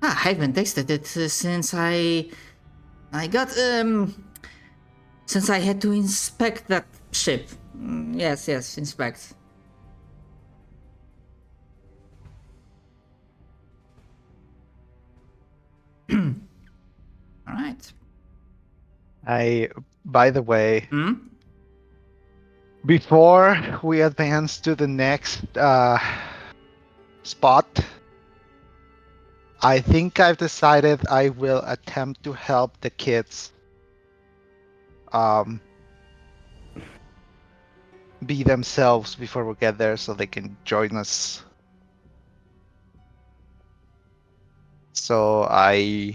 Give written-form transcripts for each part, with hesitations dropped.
I haven't tasted it since I got since I had to inspect that ship. Yes, inspect. All right. By the way, Hmm? before we advance to the next spot, I think I've decided I will attempt to help the kids um, be themselves before we get there so they can join us. So I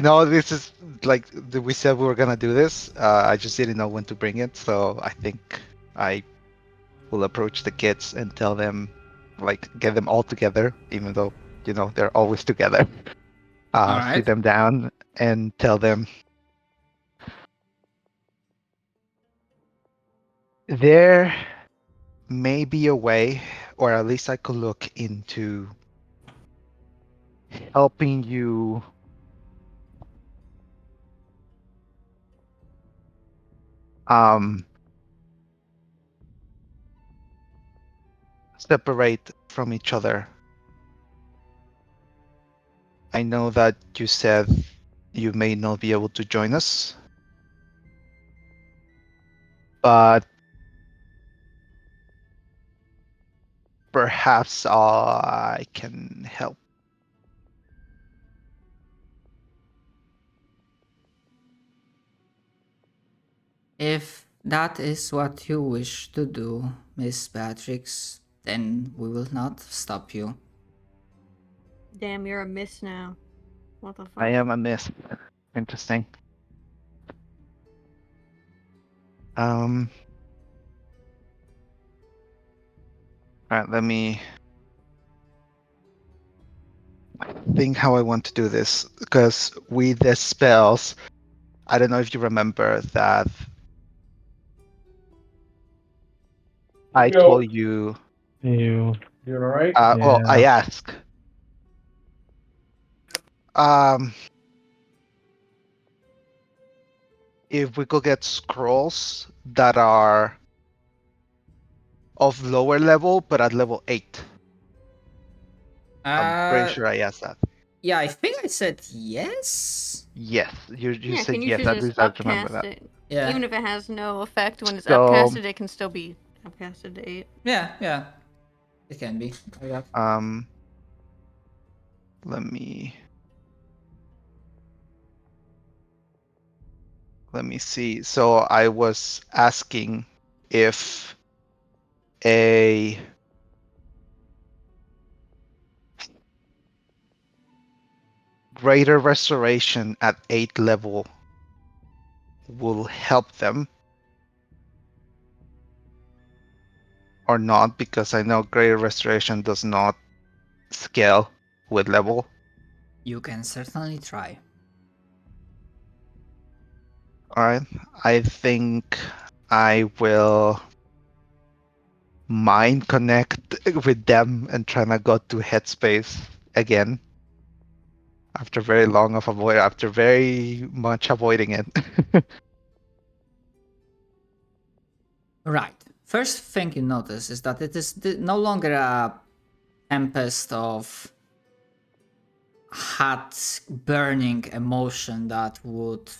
know this is like we said we were gonna do this. I just didn't know when to bring it, so I think I will approach the kids and tell them, like, get them all together, even though they're always together. All Sit right. them down and tell them there may be a way, or at least I could look into helping you um separate from each other. I know that you said you may not be able to join us, but perhaps I can help. If that is what you wish to do, Miss Beatrix, then we will not stop you. Damn, you're a miss now. What the fuck? I am a miss. Interesting. All right, let me think how I want to do this, because with the spells, I don't know if you remember that I told you. You Doing all right? Well, I Yeah. asked. If we could get scrolls that are of lower level, but at level 8. I'm pretty sure I asked that. Yeah, I think I said yes. Yes, you Yeah, said can you yes. At just least I remember upcast that. it? Yeah. Even if it has no effect when it's So, upcasted, it can still be upcasted to 8. Yeah. It can be. let me see. So I was asking if a greater restoration at 8 level will help them or not, because I know greater restoration does not scale with level. You can certainly try. All right, I think I will mind connect with them and try to go to headspace again after very much avoiding it. Right. First thing you notice is that it is no longer a tempest of hot, burning emotion that would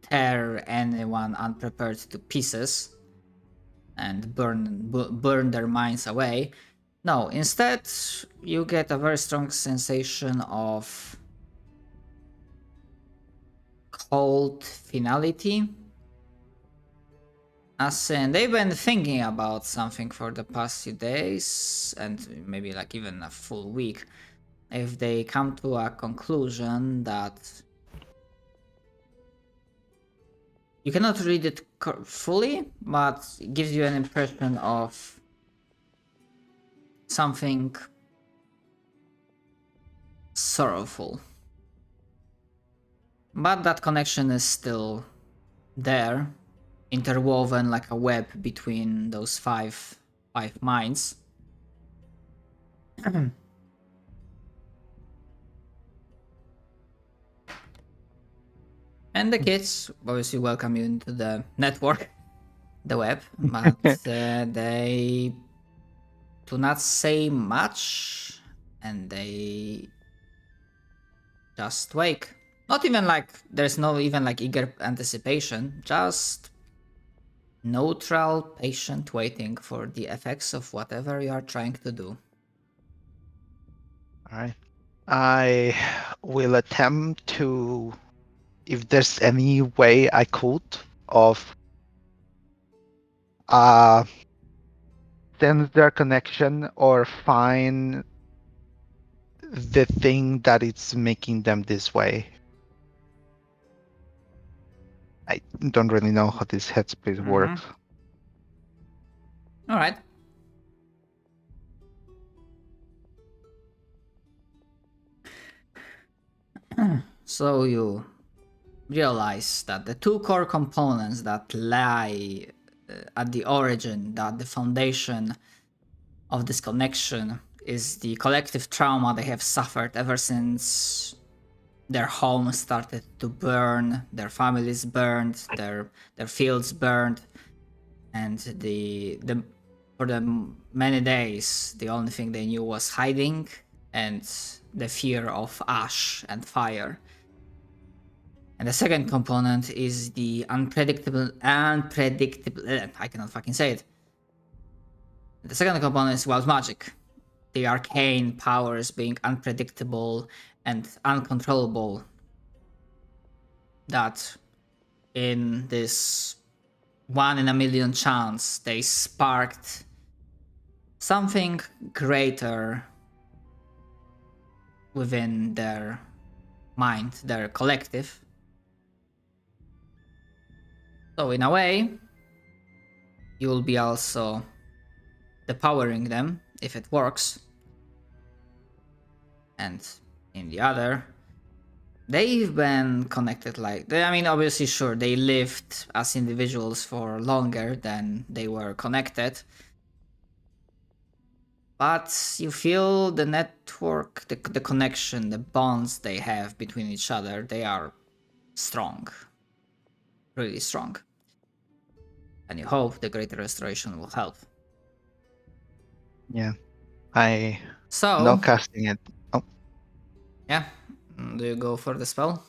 tear anyone unprepared to pieces and burn their minds away. No, instead, you get a very strong sensation of cold finality. As in, they've been thinking about something for the past few days, and maybe like even a full week. If they come to a conclusion that you cannot read it fully, but it gives you an impression of something sorrowful. But that connection is still there, interwoven like a web between those five minds. And the kids obviously welcome you into the network, the web, but they do not say much, and they just wake. Not even like there's no even like eager anticipation, just neutral, patient waiting for the effects of whatever you are trying to do. All right. I will attempt to, if there's any way I could, of sense their connection or find the thing that is making them this way. I don't really know how this headspace works. All right. So you realize that the two core components that lie at the origin, that the foundation of this connection is the collective trauma they have suffered ever since their home started to burn, their families burned, their fields burned, and the for the many days the only thing they knew was hiding and the fear of ash and fire. And the second component is the unpredictable. I cannot fucking say it. The second component is wild magic. The arcane powers being unpredictable and uncontrollable. That in this 1 in a million chance, they sparked something greater within their mind, their collective. So in a way, you'll be also depowering them if it works. And in the other, they've been connected obviously, sure, they lived as individuals for longer than they were connected. But you feel the network, the connection, the bonds they have between each other, they are strong. Really strong. And you hope the Greater Restoration will help. Yeah. So, not casting it. Oh. Yeah. Do you go for the spell?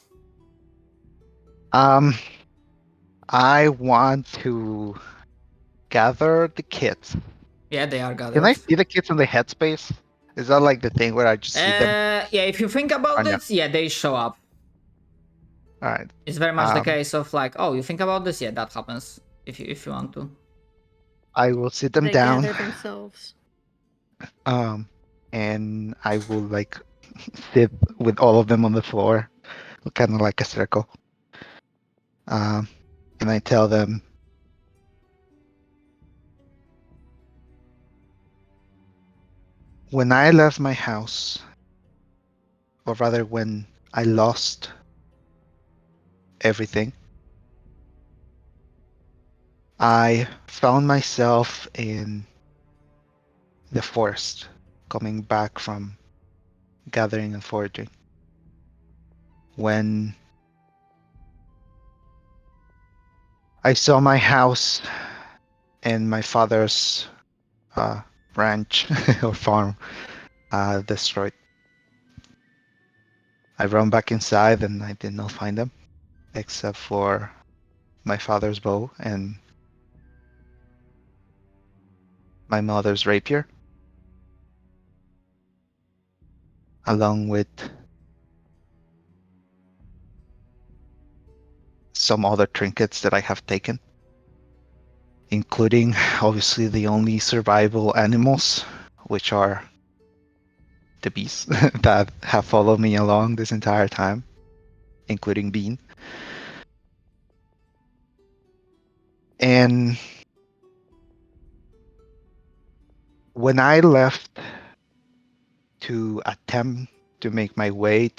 I want to gather the kids. Yeah, they are gathered. Can I see the kids in the headspace? Is that like the thing where I just see them? Yeah, if you think about no? it, yeah, they show up. Alright. It's very much the case of like, oh, you think about this? Yeah, that happens. If you want to. I will sit them They down. gather themselves. And I will like sit with all of them on the floor, kind of like a circle. And I tell them, when I left my house, or rather when I lost everything, I found myself in the forest, coming back from gathering and foraging. When I saw my house and my father's ranch or farm destroyed, I ran back inside and I did not find them, except for my father's bow and my mother's rapier, along with some other trinkets that I have taken, including obviously the only survivable animals, which are the beasts that have followed me along this entire time, including Bean. And when I left to attempt to make my way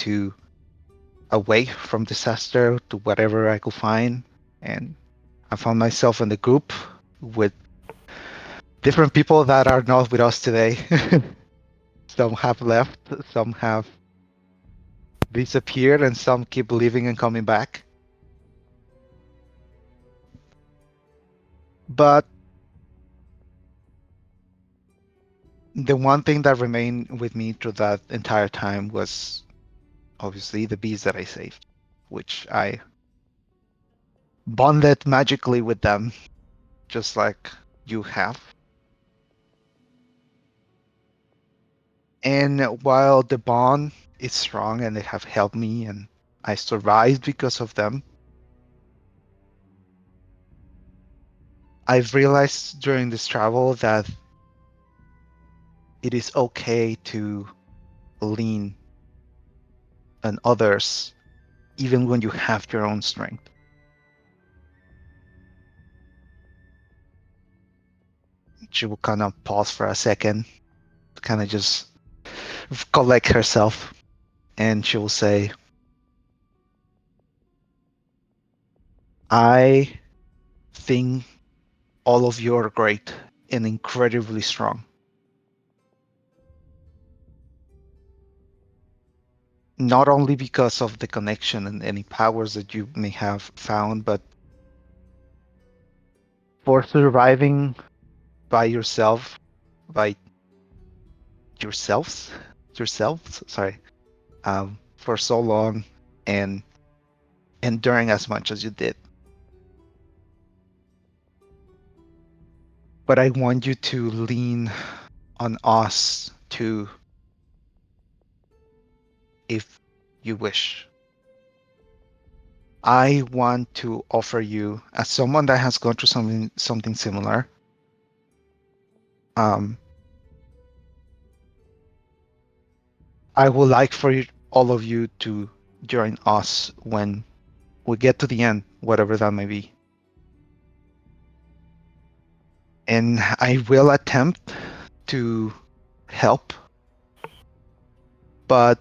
away from disaster to whatever I could find, and I found myself in the group with different people that are not with us today. Some have left, some have disappeared, and some keep leaving and coming back. But the one thing that remained with me through that entire time was obviously the bees that I saved, which I bonded magically with them, just like you have. And while the bond is strong and they have helped me and I survived because of them, I've realized during this travel that it is okay to lean on others even when you have your own strength. She will kind of pause for a second, kind of just collect herself, and she will say, I think all of you are great and incredibly strong. Not only because of the connection and any powers that you may have found, but for surviving by yourself, by yourselves, sorry, for so long and enduring as much as you did. But I want you to lean on us too, if you wish. I want to offer you, as someone that has gone through something similar, I would like for all of you to join us when we get to the end, whatever that may be. And I will attempt to help, but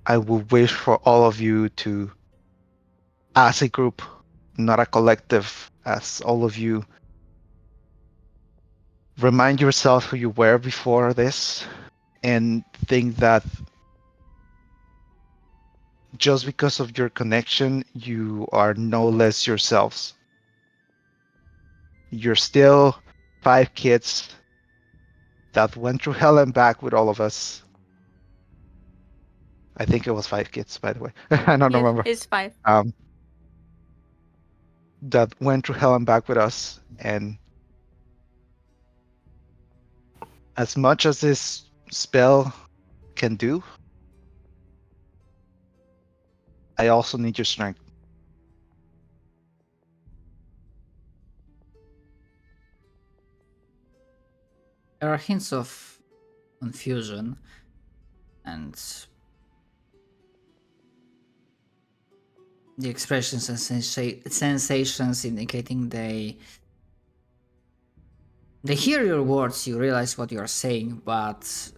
I would wish for all of you to, as a group, not a collective, as all of you, remind yourself who you were before this and think that just because of your connection, you are no less yourselves. You're still 5 kids that went through hell and back with all of us. I think it was 5 kids, by the way. I don't remember. It's 5. That went through hell and back with us. And as much as this spell can do, I also need your strength. There are hints of confusion and the expressions and sensations indicating they hear your words, you realize what you're saying, but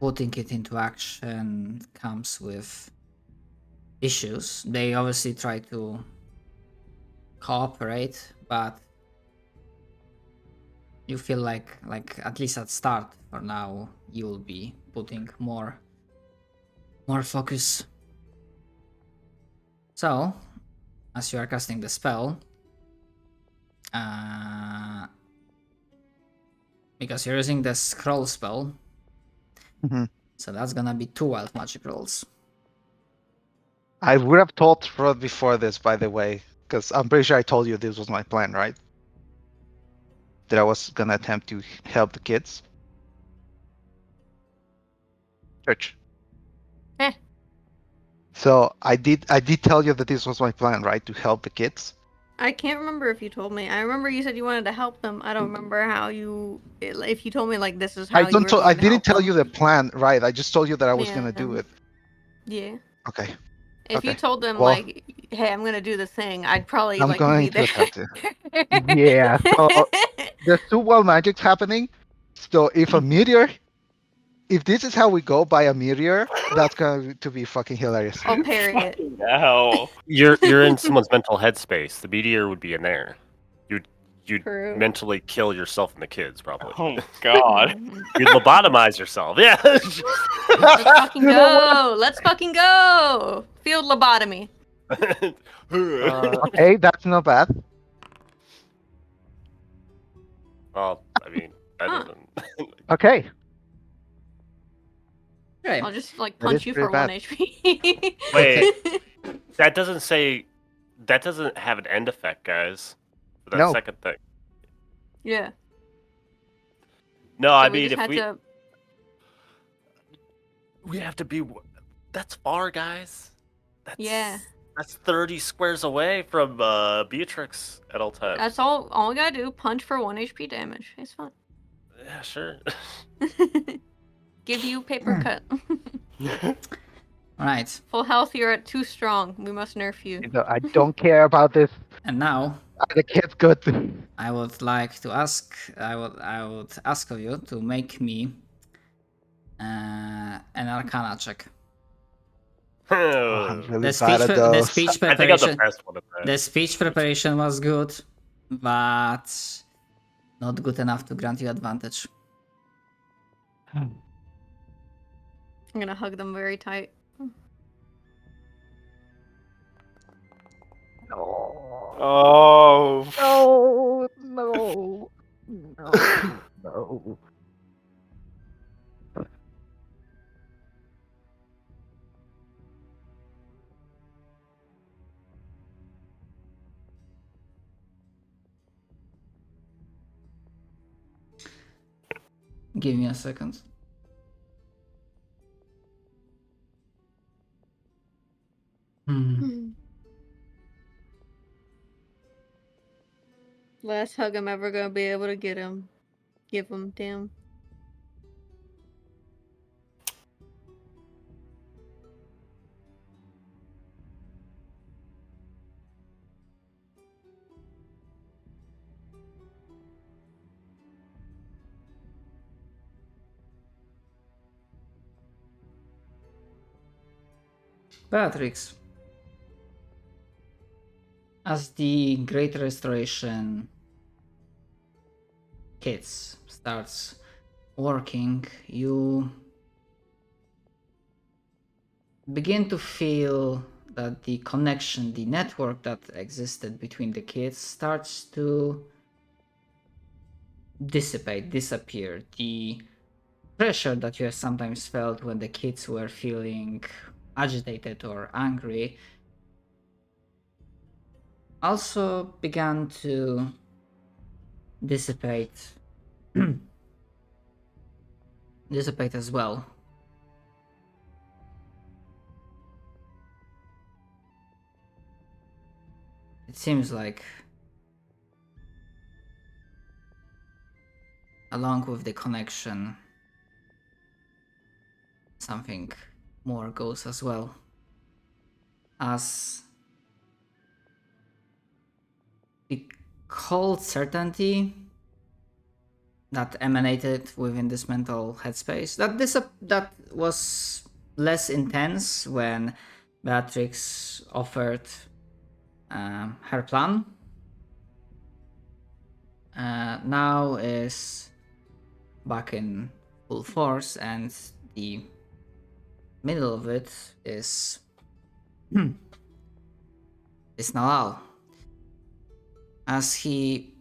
putting it into action comes with issues. They obviously try to cooperate, but you feel like at least at start for now you'll be putting more focus. So as you are casting the spell, because you're using the scroll spell, so that's gonna be 2 wild magic rolls. I would have told Rod before this, by the way, because I'm pretty sure I told you this was my plan, right? That I was gonna attempt to help the kids. Church. Eh. So I did tell you that this was my plan, right? To help the kids. I can't remember if you told me. I remember you said you wanted to help them. I don't remember how if you told me like this is how you were going I to didn't help tell them. you the plan, right? I just told you that I was gonna do it. Yeah. Okay. If you Okay. told them Well, like, "Hey, I'm gonna do the thing," I'd probably I'm like going be to there. attempt it. Yeah. So there's 2 wild magics happening. So if this is how we go by a meteor, that's going to be fucking hilarious. I'll parry it. Fucking hell. You're in someone's mental headspace. The meteor would be in there. You'd True. mentally kill yourself and the kids, probably. Oh god. You'd lobotomize yourself. Yeah. Let's fucking go! Let's fucking go! Field lobotomy. Okay, that's not bad. Well, I mean, that Huh. doesn't. Okay. Okay. I'll just like That punch is you pretty for 1 bad. HP. Wait, that doesn't say. That doesn't have an end effect, guys. For that No. second thing. Yeah. No, So I we mean, just if had to. we have to be. That's far, guys. That's, Yeah. That's 30 squares away from Beatrix at all times. That's all. All we gotta do: punch for 1 HP damage. It's fine. Yeah, sure. Give you paper cut. Alright. Full health. You're at 2 strong. We must nerf you. You know, I don't care about this. And now The kid's good. I would like to ask I would ask of you to make me an Arcana check. Oh, I'm really The speech bad at the those. speech I think I'm the preparation best one at that. the speech preparation was good, but not good enough to grant you advantage. I'm gonna hug them very tight. Oh. No. No. Give me a second. Last hug I'm ever gonna be able to get him. Give him, damn. Beatrix. As the Great Restoration kits starts working, you begin to feel that the connection, the network that existed between the kids starts to disappear. The pressure that you have sometimes felt when the kids were feeling agitated or angry also began to dissipate as well. It seems like along with the connection, something more goes as well. As the cold certainty that emanated within this mental headspace, that was less intense when Beatrix offered her plan, now is back in full force, and the middle of it is Nalal. As he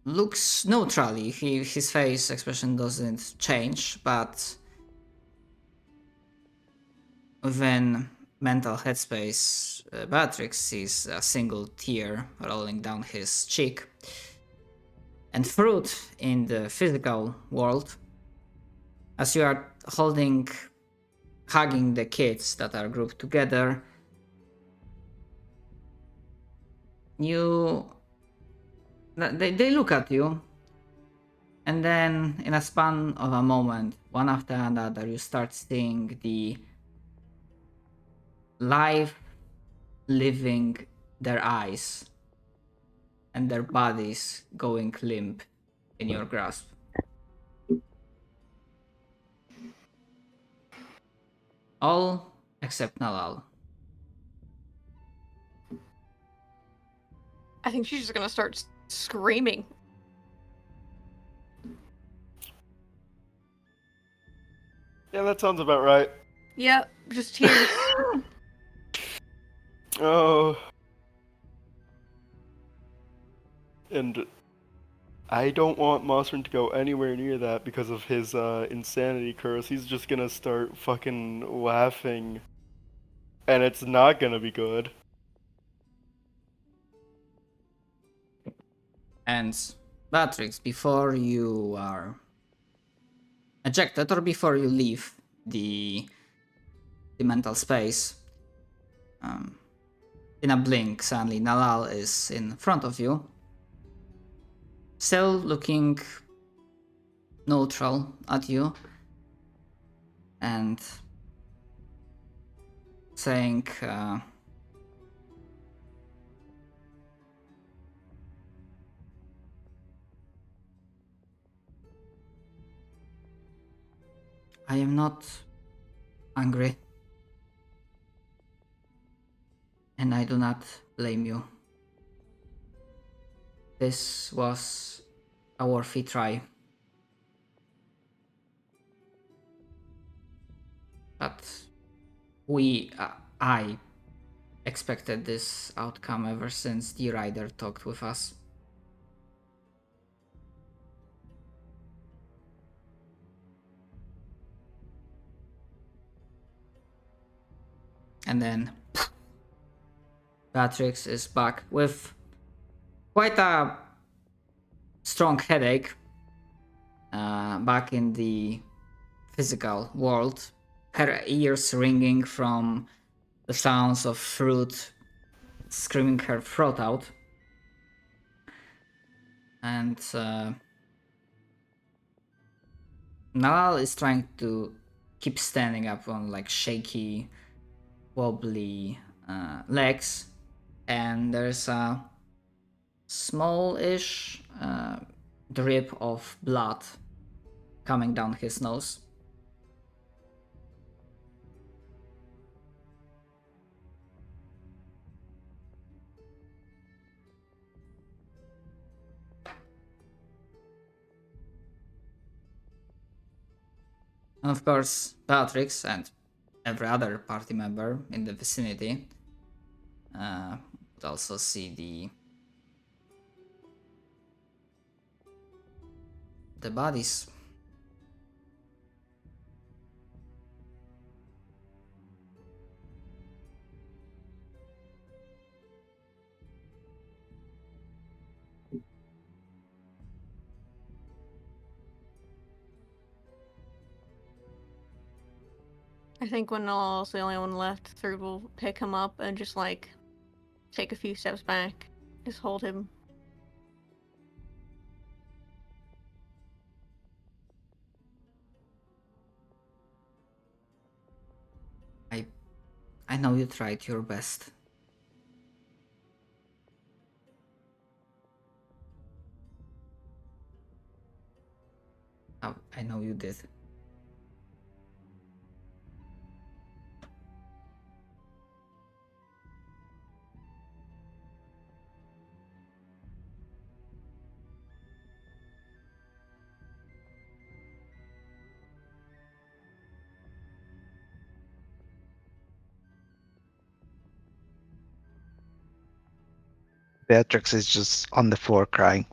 looks neutrally, his face expression doesn't change, but within mental headspace, Beatrix sees a single tear rolling down his cheek. And Fruit, in the physical world, as you are hugging the kids that are grouped together, they look at you, and then in a span of a moment, one after another, you start seeing the life leaving their eyes and their bodies going limp in your grasp. All except Nalal. I think she's just gonna start screaming. Yeah, that sounds about right. Yep, just tears. Oh. And I don't want Mossrin to go anywhere near that because of his insanity curse. He's just gonna start fucking laughing. And it's not gonna be good. And Beatrix, before you are ejected or before you leave the mental space, in a blink, suddenly Nalal is in front of you, still looking neutral at you and saying, I am not angry, and I do not blame you. This was a worthy try. But I expected this outcome ever since the rider talked with us. And then Beatrix is back with quite a strong headache, back in the physical world. Her ears ringing from the sounds of fruit screaming her throat out. And Nalal is trying to keep standing up on like shaky, wobbly legs, and there's a small-ish drip of blood coming down his nose. And of course, Beatrix and every other party member in the vicinity would also see the bodies. I think when Noel's the only one left, Third will pick him up and just like take a few steps back. Just hold him. I know you tried your best. I know you did. Beatrix is just on the floor crying.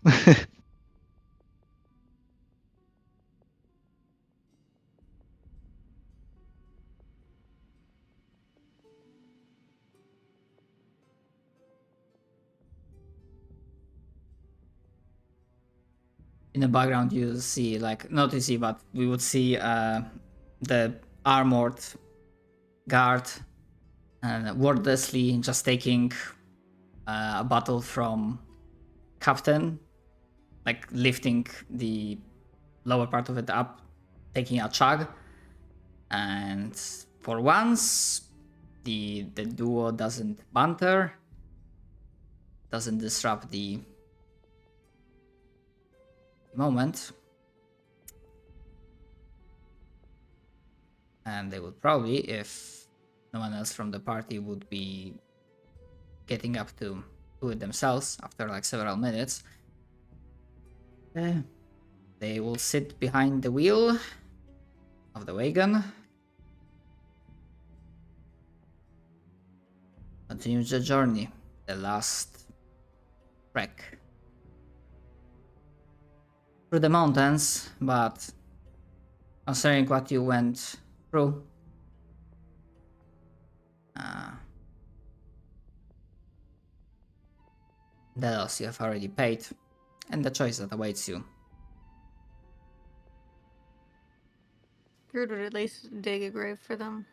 In the background, you see, like, not you see, but we would see the armored guard wordlessly just taking a bottle from Captain, like lifting the lower part of it up, taking a chug, and for once, the duo doesn't banter, doesn't disrupt the moment, and they would probably, if no one else from the party would be getting up to do it themselves after like several minutes, they will sit behind the wheel of the wagon, continue the journey, the last trek. through the mountains, but considering what you went through, the loss you have already paid, and the choice that awaits you. Groot would at least dig a grave for them.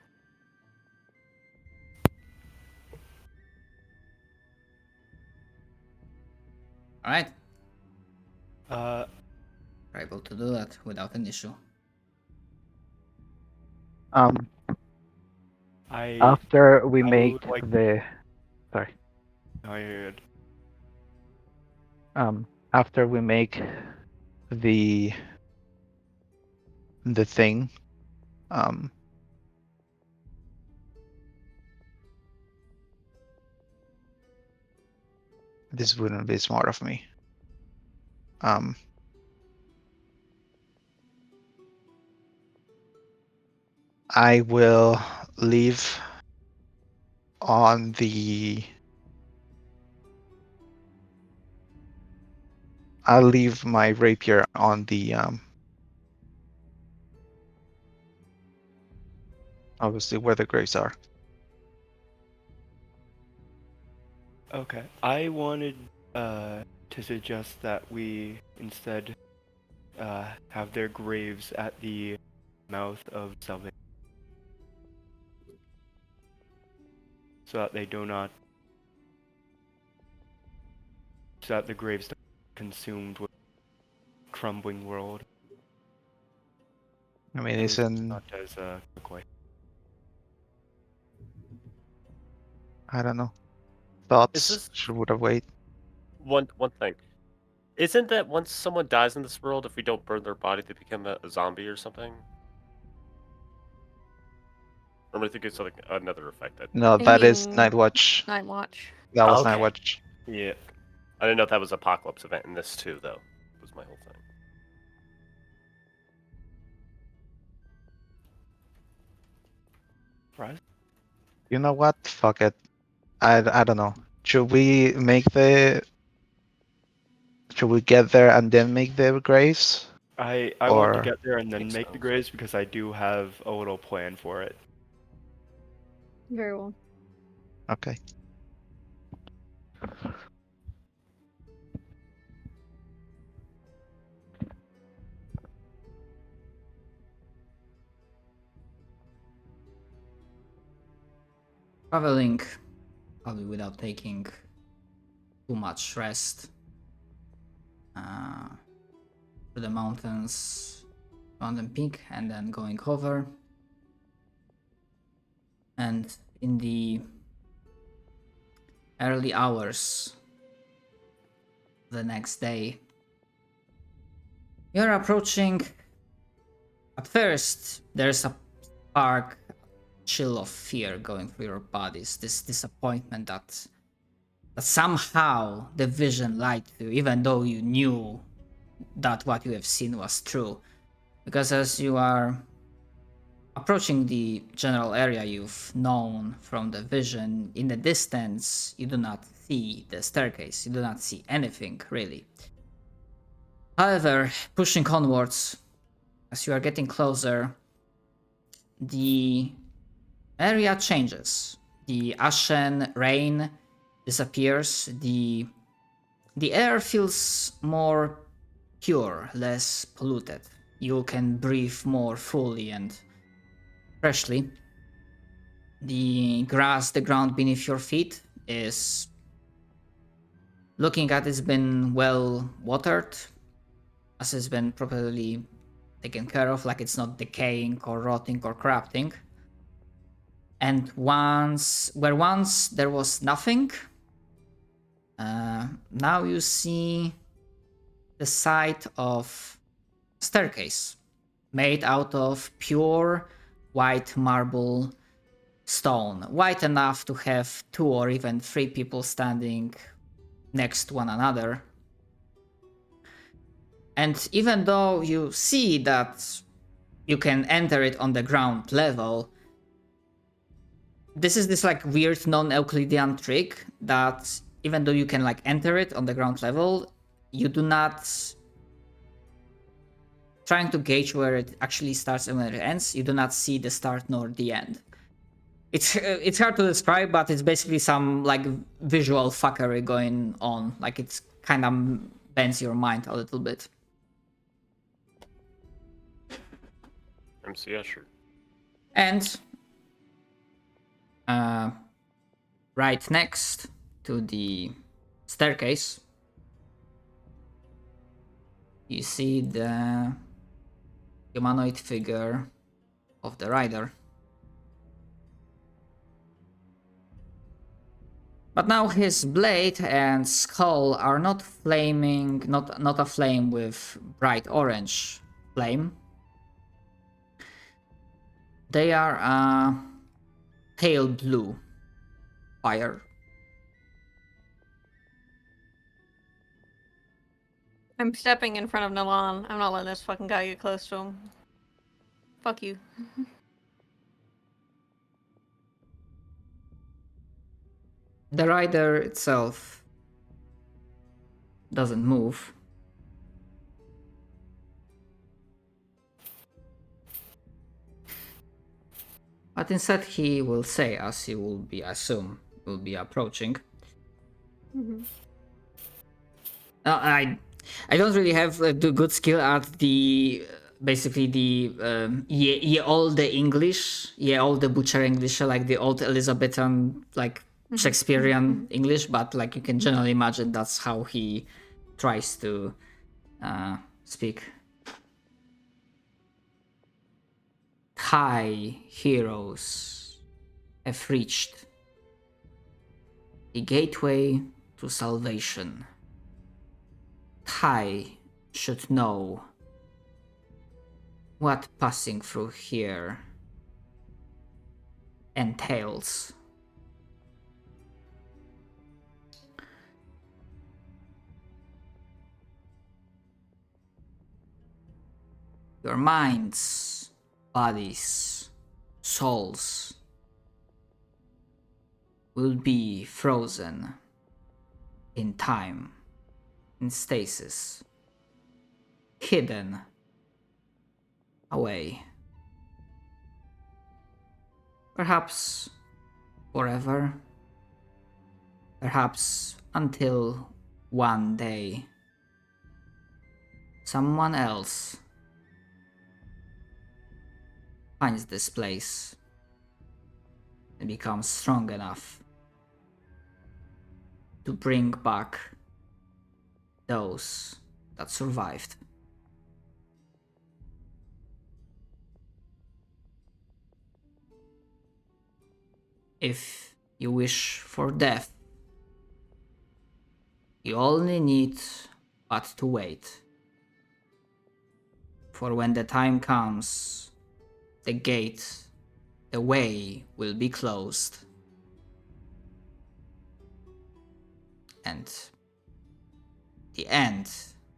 Alright, Uh, you're able to do that without an issue. After we I make would like- the sorry. I heard. After we make the thing, this wouldn't be smart of me. I will leave on the. I'll leave my rapier on the obviously where the graves are. Okay. I wanted to suggest that we instead have their graves at the mouth of salvation, so that they do not, so that the graves don't get consumed with crumbling world. I mean, At least isn't not as quick. I don't know. Thoughts this- should have wait. One thing. Isn't that once someone dies in this world, if we don't burn their body, they become a zombie or something? Or am I thinking something another effect that? No, I that is mean- Night Watch. Night Watch. That was Night Okay. Watch. Yeah. I didn't know if that was apocalypse event in this too, though. Was my whole thing. Right. You know what? Fuck it. I don't know. Should we make the? Should we get there and then make the graves? I want to Or- get there and then Think make so. the graves because I do have a little plan for it. Very well. Okay. Traveling, probably without taking too much rest, through the mountains, mountain peak, and then going over. And in the early hours the next day, you're approaching. At first, there's a spark, chill of fear going through your bodies. This disappointment that somehow the vision lied to you, even though you knew that what you have seen was true. Because as you are approaching the general area you've known from the vision, in the distance, you do not see the staircase. You do not see anything, really. However, pushing onwards, as you are getting closer, the area changes. The ashen rain disappears. The air feels more pure, less polluted. You can breathe more fully and freshly. The grass, the ground beneath your feet is looking at it's been well watered, as it's been properly taken care of, like it's not decaying or rotting or corrupting. And once there was nothing, now you see the site of a staircase made out of pure white marble stone, white enough to have 2 or even 3 people standing next to one another. And even though you see that you can enter it on the ground level, this is this like weird non-Euclidean trick that even though you can like enter it on the ground level, you do not trying to gauge where it actually starts and where it ends. You do not see the start nor the end. It's hard to describe, but it's basically some like visual fuckery going on. Like it's kind of bends your mind a little bit. Yeah, sure. And right next to the staircase, you see the humanoid figure of the rider. But now his blade and skull are not flaming, not aflame with bright orange flame. They are a pale blue fire. I'm stepping in front of Nalan. I'm not letting this fucking guy get close to him. Fuck you. The rider itself doesn't move. But instead he will say, as he will be approaching. Mm-hmm. I don't really have a good skill at the basically the all the English, all the butcher English, like the old Elizabethan, like Shakespearean English, but like you can generally imagine that's how he tries to speak. High heroes have reached the gateway to salvation. High should know what passing through here entails. Your minds, bodies, souls will be frozen in time, in stasis, hidden away. Perhaps forever, perhaps until one day someone else finds this place and becomes strong enough to bring back those that survived. If you wish for death, you only need but to wait. For when the time comes, the gate, the way will be closed. And the end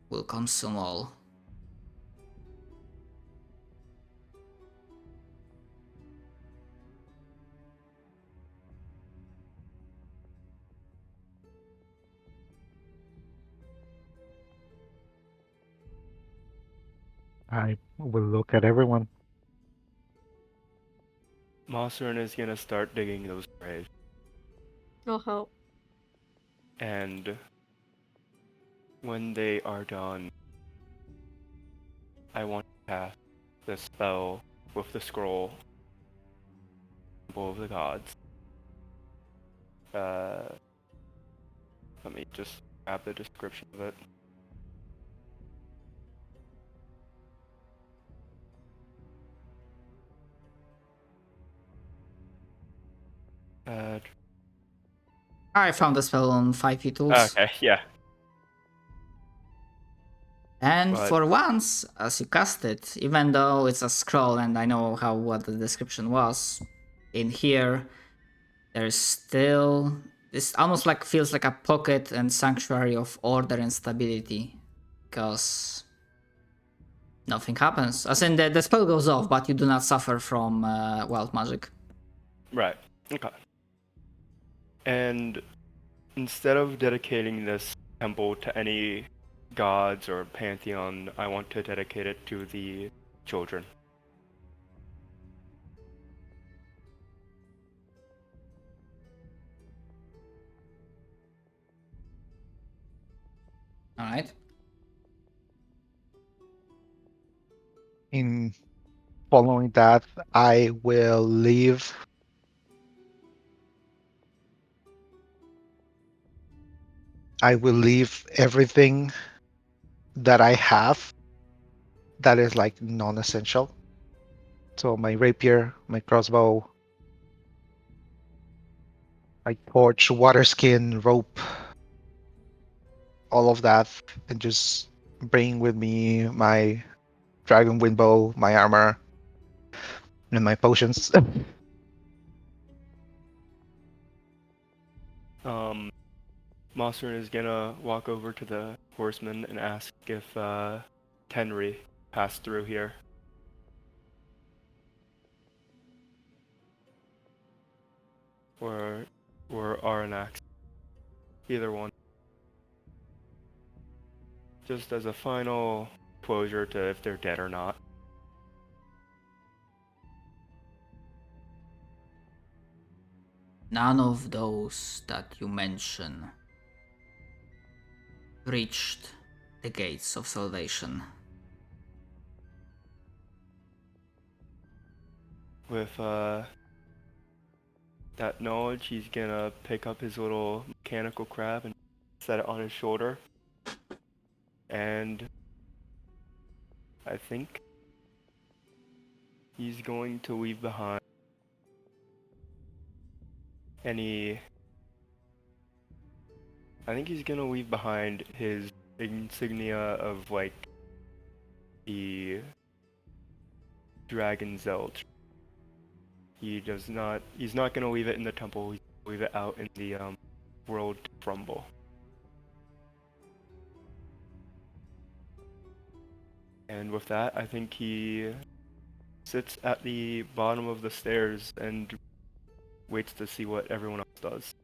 will consume all. I will look at everyone. Mossern is gonna start digging those graves. I'll help. And when they are done, I want to cast the spell with the scroll, Symbol of the Gods. Let me just grab the description of it. I found the spell on 5e tools. Okay, yeah. And But- for once, as you cast it, even though it's a scroll and I know what the description was, in here there's still this almost like feels like a pocket and sanctuary of order and stability, because nothing happens. As in the spell goes off, but you do not suffer from wild magic. Right. Okay. And instead of dedicating this temple to any gods or pantheon, I want to dedicate it to the children. All right. In following that, I will leave. I will leave everything that I have that is like non-essential. So my rapier, my crossbow, my torch, water skin, rope, all of that, and just bring with me my dragon wind bow, my armor, and my potions. Mossern is gonna walk over to the horseman and ask if Tenri passed through here. Or Aranax. Either one. Just as a final closure to if they're dead or not. None of those that you mention reached the gates of salvation. With that knowledge, he's gonna pick up his little mechanical crab and set it on his shoulder. And I think he's going to leave behind I think he's gonna leave behind his insignia of like the Dragon Zeld. He's not gonna leave it in the temple, he's gonna leave it out in the world to rumble. And with that, I think he sits at the bottom of the stairs and waits to see what everyone else does,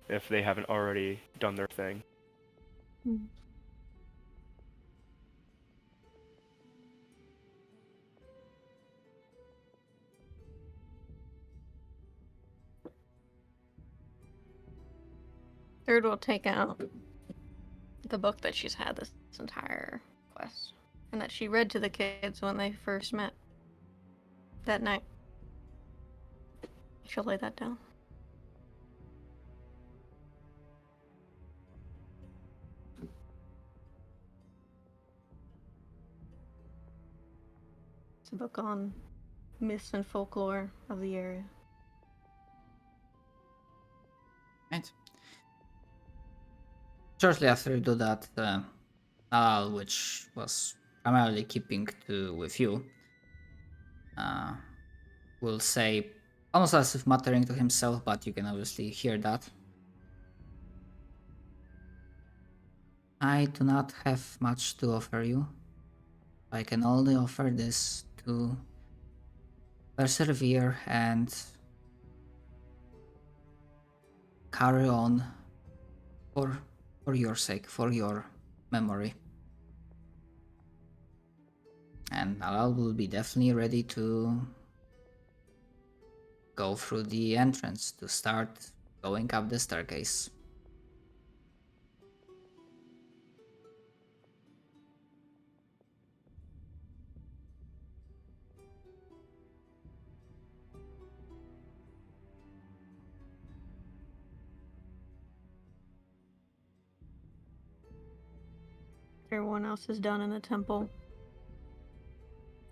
if they haven't already done their thing. Third will take out the book that she's had this entire quest, and that she read to the kids when they first met that night. She'll lay that down. It's a book on myths and folklore of the area. Right. Shortly after you do that, Al, which was primarily keeping with you, will say, almost as if muttering to himself, but you can obviously hear that. I do not have much to offer you. I can only offer this to persevere and carry on for your sake, for your memory. And Alal will be definitely ready to go through the entrance, to start going up the staircase. Everyone else is done in the temple.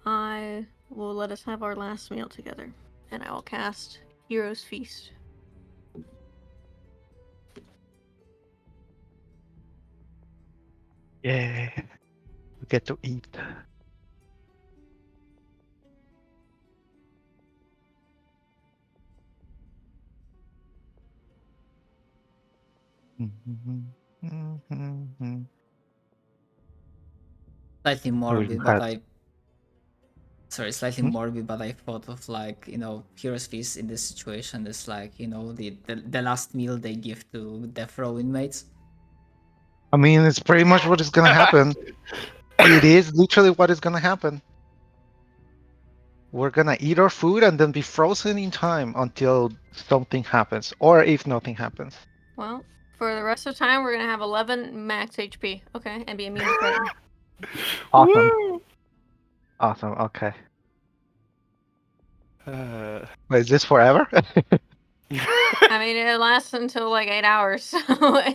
I will let us have our last meal together, and I will cast Hero's Feast. Yeah, we get to eat. Slightly Oh, you morbid, but had. slightly morbid, but I thought of like, Heroes Feast in this situation is like, the last meal they give to death row inmates. I mean, it's pretty much what is gonna happen. It is literally what is gonna happen. We're gonna eat our food and then be frozen in time until something happens, or if nothing happens. Well, for the rest of the time, we're gonna have 11 max HP. Okay, and be immune to frighten. Awesome. Woo! Awesome. Okay. Uh, Wait, is this forever? I mean, it lasts until like 8 hours. So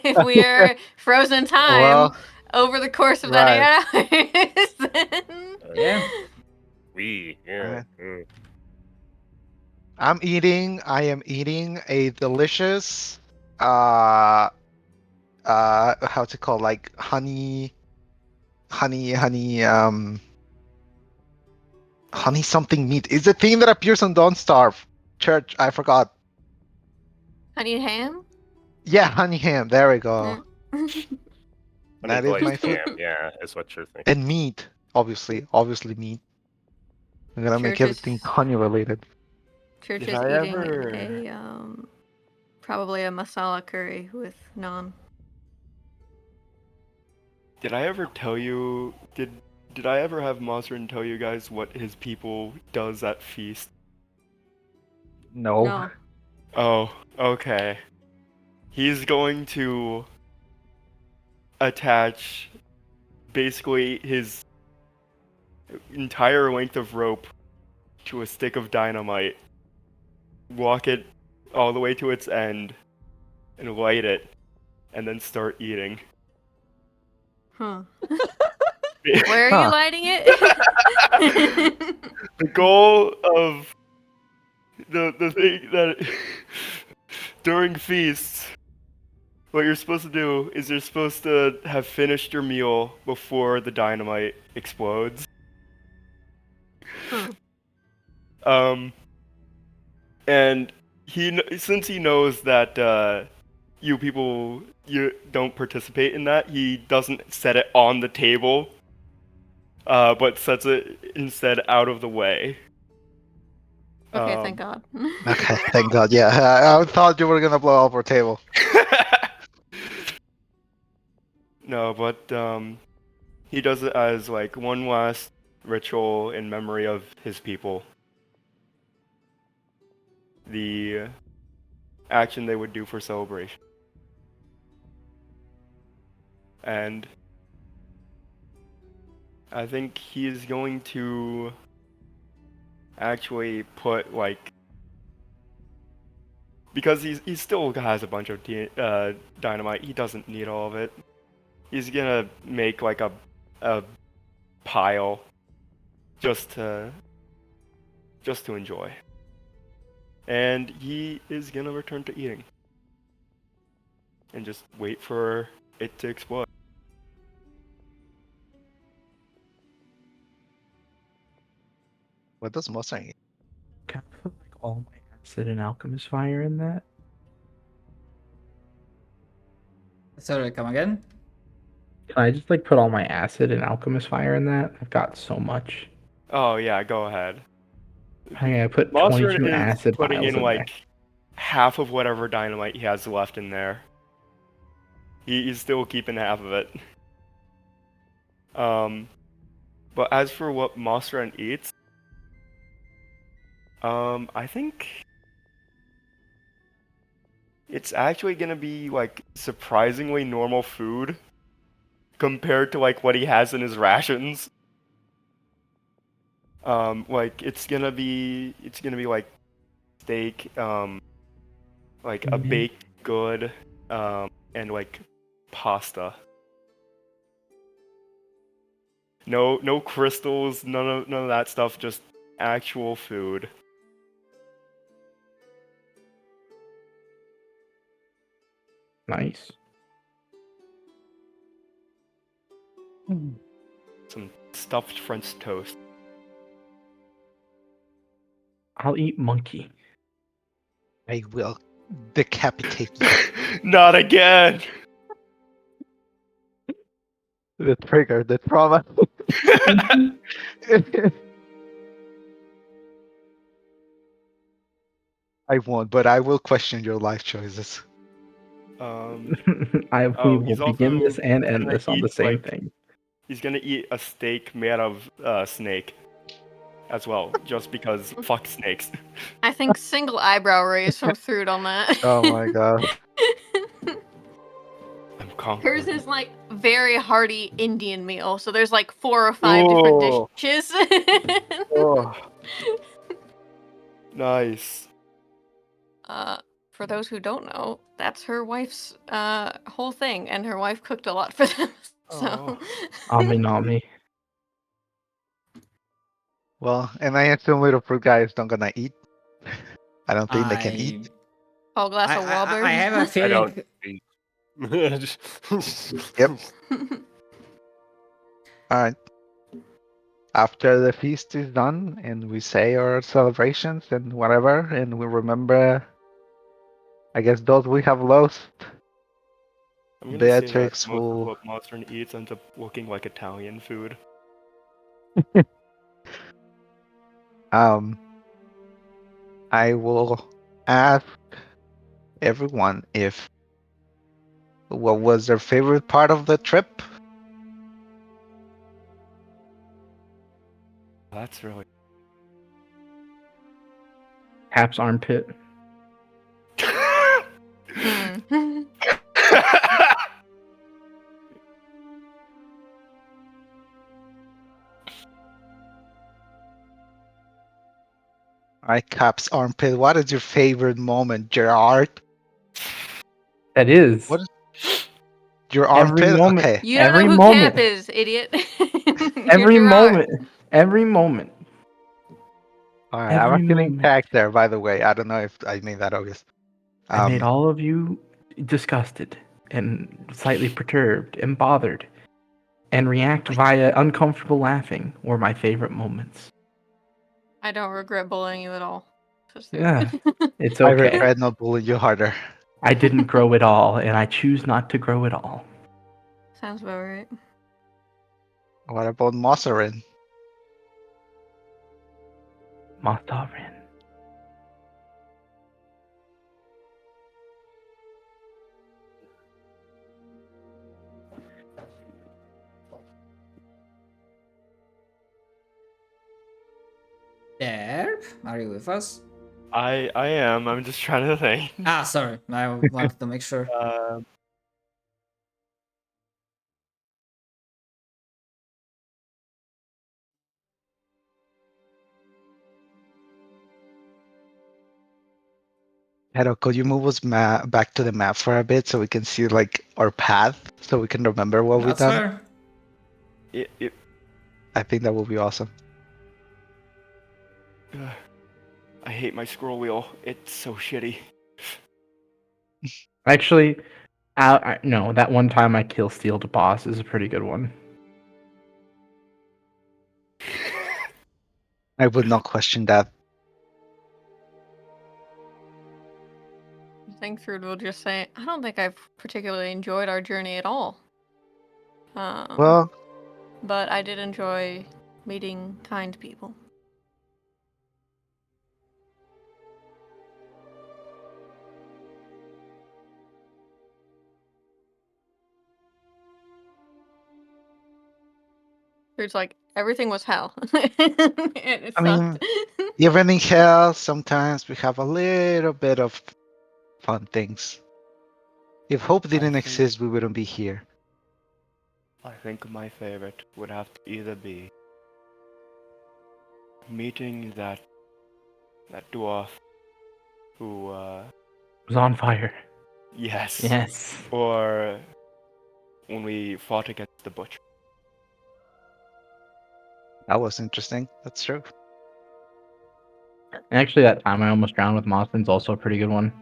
if we are frozen time Well, over the course of right. that 8 hours, then Yeah. Alright. I am eating a delicious how's it called? Like honey honey something meat. It's the thing that appears on Don't Starve. Church, I forgot. honey ham. Yeah, honey ham. There we go. Mm. That is my food. Ham, yeah, is what you're thinking. And meat, obviously meat. I'm gonna make Church is- everything honey related. Church Did is I eating ever- a probably a masala curry with naan. Did I ever tell you? Did I ever have Mosrin tell you guys what his people does at feast? No. No. Oh, okay. He's going to attach basically his entire length of rope to a stick of dynamite, walk it all the way to its end, and light it, and then start eating. Huh. Where are Huh. you lighting it? The goal of the thing that during feasts, what you're supposed to do is you're supposed to have finished your meal before the dynamite explodes. Huh. And since he knows that you people you don't participate in that, he doesn't set it on the table, but sets it instead out of the way. Okay, thank God. Okay, thank God. Yeah, I thought you were gonna blow up our table. No, but he does it as like one last ritual in memory of his people. The action they would do for celebration. And I think he is going to actually put like, because he still has a bunch of dynamite, he doesn't need all of it. He's gonna make like a pile just to enjoy. And he is gonna return to eating. And just wait for it to explode. What does Mustang eat? Can I put like all my acid and alchemist fire in that? Sorry, come again? Can I just like put all my acid and alchemist fire in that? I've got so much. Oh yeah, go ahead. I put Monster 22 is acid putting vials in in like half of whatever dynamite he has left in there. He's still keeping half of it. But as for what Monster eats, I think it's actually gonna be like surprisingly normal food compared to like what he has in his rations. Like it's gonna be like steak, like a Mhm. baked good, and like pasta. No crystals, none of that stuff, just actual food. Nice. Some stuffed French toast. I'll eat monkey. I will decapitate you. Not again! The trigger, the trauma. I won't, but I will question your life choices. We will he's begin this also and end gonna this on eat, the same like- thing. He's gonna eat a steak made of snake as well, just because fuck snakes. I think single eyebrow raise from Thrud on that. Oh my god. I'm conquering. Hers is like very hearty Indian meal, so there's like 4 or 5 different Ooh. dishes. Oh. Nice. For those who don't know, that's her wife's whole thing, and her wife cooked a lot for them. So, Ami Nami. Well, and I assume little fruit guys don't gonna eat. I don't think they can I, eat. whole glass of Wahlberg. I have a I feeling. don't. Yep. Alright. After the feast is done and we say our celebrations and whatever, and we remember, I guess, those we have lost, I'm gonna say that Beatrix most of will. what Monstern eats ends up looking like Italian food. I will ask everyone if what was their favorite part of the trip. That's really. Cap's armpit. Hmm. Alright, Cap's armpit. What is your favorite moment, Gerard? That is. What is your Every armpit? moment. Okay. You don't Every know who moment. Cap is, idiot. You're Every Gerard. moment. Every moment. Alright, I'm Every actually in moment. character, by the way. I don't know if I made that obvious. I made all of you disgusted and slightly perturbed and bothered, and react via uncomfortable laughing were my favorite moments. I don't regret bullying you at all. Yeah, it's I okay. regret not bullying you harder. I didn't grow it all, and I choose not to grow it all. Sounds about right. What about Mosserin? Mostarin. There, are you with us? I am. I'm just trying to think. Ah, sorry. I wanted to make sure. Hero, could you move us back to the map for a bit so we can see like our path, so we can remember what we've That's done? fair. I think that would be awesome. I hate my scroll wheel. It's so shitty. Actually, no, that one time I kill stealed boss is a pretty good one. I would not question that. I think Thrud will just say, I don't think I've particularly enjoyed our journey at all. Well, But I did enjoy meeting kind people. Thrud's like, everything was hell. And it I mean, sucked. even in hell, sometimes we have a little bit of fun things. If hope didn't think- exist, we wouldn't be here. I think my favorite would have to either be meeting that dwarf who It was on fire. yes. Yes. Or when we fought against the butcher. That was interesting. That's true. And actually, that time I almost drowned with Moslin's also a pretty good one.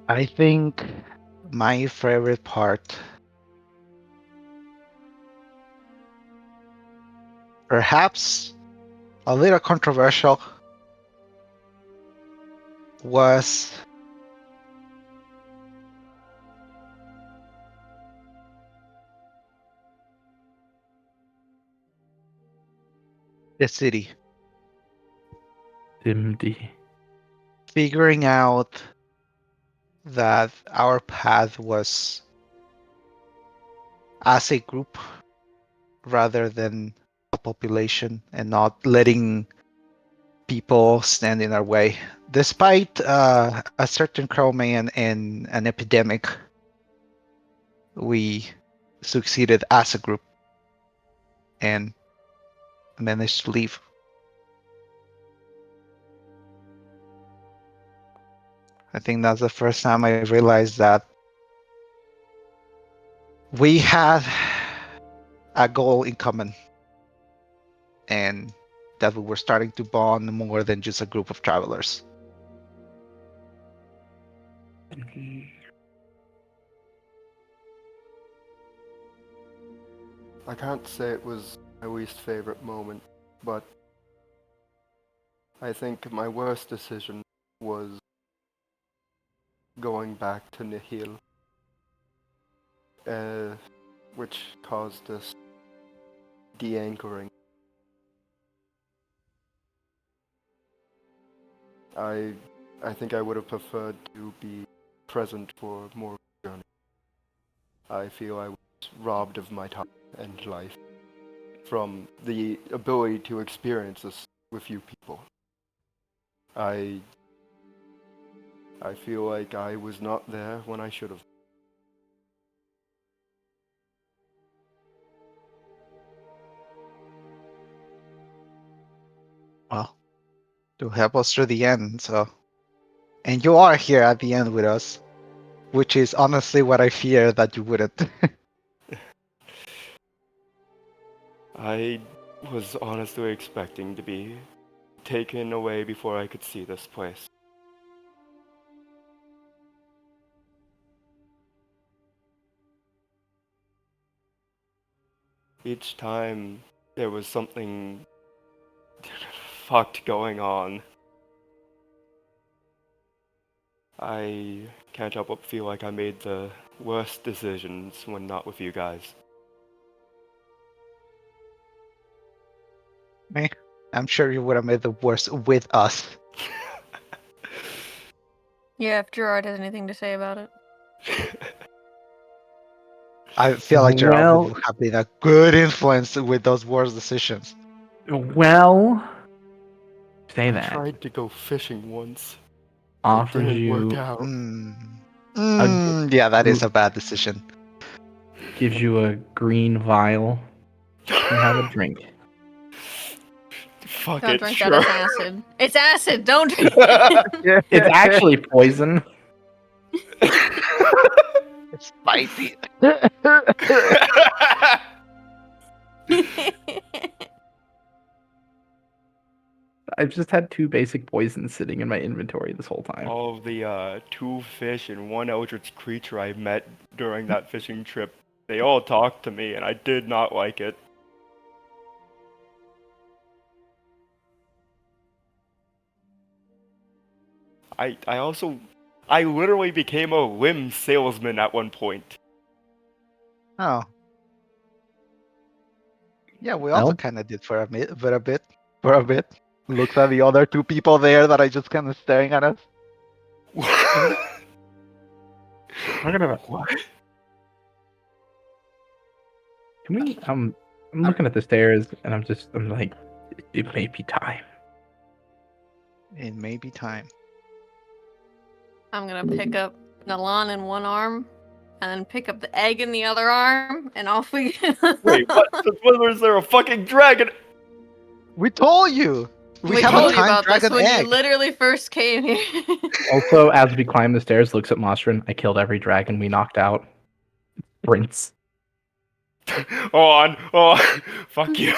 I think my favorite part, perhaps a little controversial, was the city, Dimdy. figuring out that our path was as a group rather than a population, and not letting people stand in our way. Despite a certain Crowman and an epidemic, we succeeded as a group and managed to leave. I think that's the first time I realized that we had a goal in common, and that we were starting to bond more than just a group of travelers. I can't say it was my least favorite moment, but I think my worst decision was going back to Nihil, which caused this de-anchoring. I think I would have preferred to be present for more of the journey. I feel I was robbed of my time and life from the ability to experience this with you people. I feel like I was not there when I should have. Well, to help us through the end, so. And you are here at the end with us, which is honestly what I fear that you wouldn't. I was honestly expecting to be taken away before I could see this place. Each time there was something fucked going on, I can't help but feel like I made the worst decisions when not with you guys. Me? I'm sure you would have made the worst with us. Yeah, if Gerard has anything to say about it. I feel like Gerald Well- would have been a good influence with those worst decisions. Well, say I that. tried to go fishing once. It Offers didn't work you, out. Yeah, that is a bad decision. gives you a green vial. You have a drink. Fuck Don't it, drink sure. that, it's acid. It's acid, don't drink it! It's actually poison. It's spicy. I've just had 2 basic poisons sitting in my inventory this whole time. All of the 2 fish and 1 eldritch creature I met during that fishing trip, they all talked to me, and I did not like it. I literally became a limb salesman at one point. Oh. Yeah, we also Well. kind of did for a bit. Looks at the other 2 people there that are just kind of staring at us. I'm gonna. What? Can we? I'm looking at the stairs, and I'm like, it may be time. It may be time. I'm gonna pick up Nalan in one arm, and then pick up the egg in the other arm, and off we go. Wait, what? Since when was there a fucking dragon? We told you! We have told a you time about this dragon when egg! you literally first came here. Also, as we climb the stairs, looks at Mostrin. I killed every dragon we knocked out. Prince. Oh, fuck you.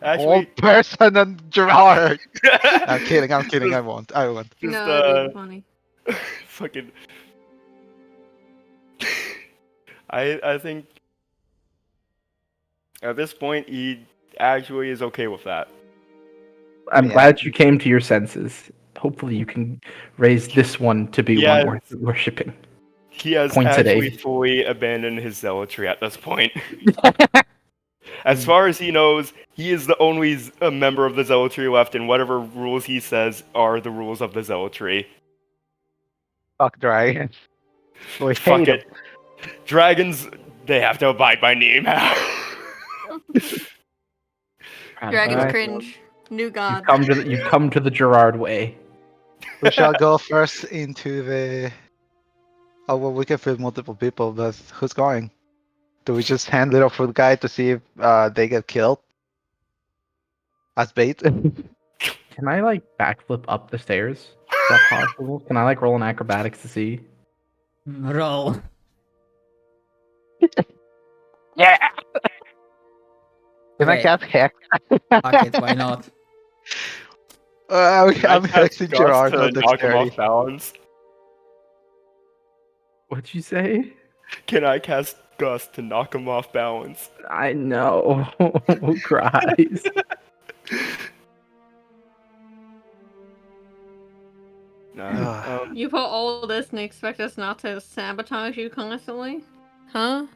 All Actually, person and Gerard! I'm kidding, I won't. just, No, that'd be funny. fucking. I think at this point he actually is okay with that. I'm Yeah. glad you came to your senses. Hopefully, you can raise this one to be Yes. one worth worshipping. He has Points at actually egg. fully abandoned his zealotry at this point. As far as he knows, he is the only member of the zealotry left, and whatever rules he says are the rules of the zealotry. Fuck dragon. We Fuck hate it. him. Dragons, they have to abide by name. Dragons Alright. cringe. New god. You've come to the Gerard way. We shall go first into the. Oh well, we can fit multiple people, but who's going? Do we just hand it off for the guy to see if they get killed as bait? Can I like backflip up the stairs? Is that possible? Can I like roll an acrobatics to see? Roll. Yeah. Can I Okay. cast hex? Fuck it, why not? I'm Can I cast hexing Gust Gerard to on knock him dexterity. off balance? What'd you say? Can I cast Gust to knock him off balance? I know. Cries. No. You put all this and expect us not to sabotage you constantly? Huh?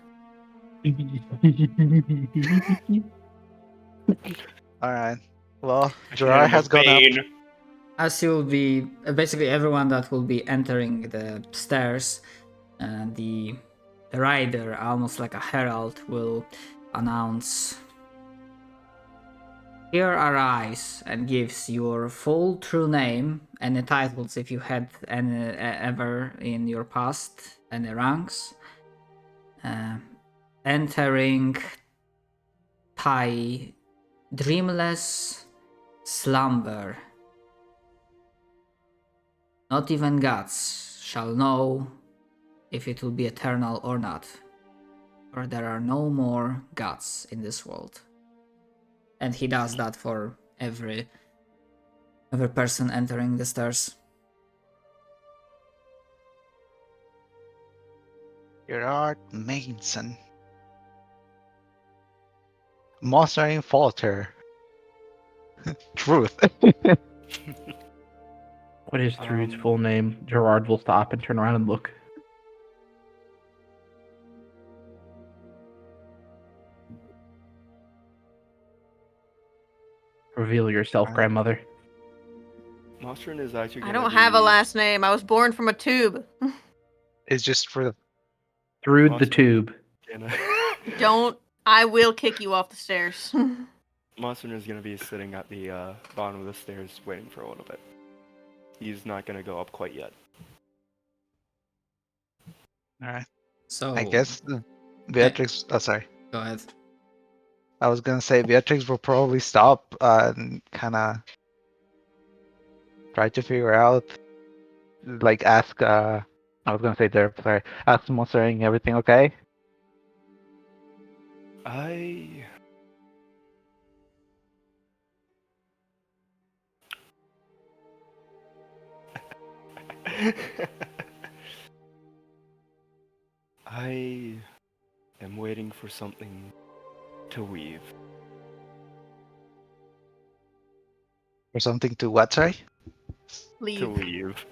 Alright. Well, In the Gerard name has of gone up. Bane. As you'll be basically everyone that will be entering the stairs, the rider, almost like a herald, will announce, "Here arise," and gives your full true name, any titles if you had any ever in your past, any ranks. Entering Thai dreamless slumber. Not even gods shall know if it will be eternal or not, for there are no more gods in this world. And he does that for every person entering the stairs. Gerard Mason. Mastering Falter. Truth. What is Trude's full name? Gerard will stop and turn around and look. Reveal yourself, grandmother. Mostrin is actually I gonna don't have a be- last name. I was born from a tube. It's just for the. Through the Monster. tube. gonna- Don't. I will kick you off the stairs. Mostrin is gonna be sitting at the bottom of the stairs waiting for a little bit. He's not gonna go up quite yet. Alright. So I guess Beatrix. Oh, sorry. go ahead. I was gonna say Beatrix will probably stop and kind of try to figure out, like, ask. I was gonna say there. Sorry. Ask Mostering everything okay? I am waiting for something to weave. Or something to what? Sorry. To Leave. weave.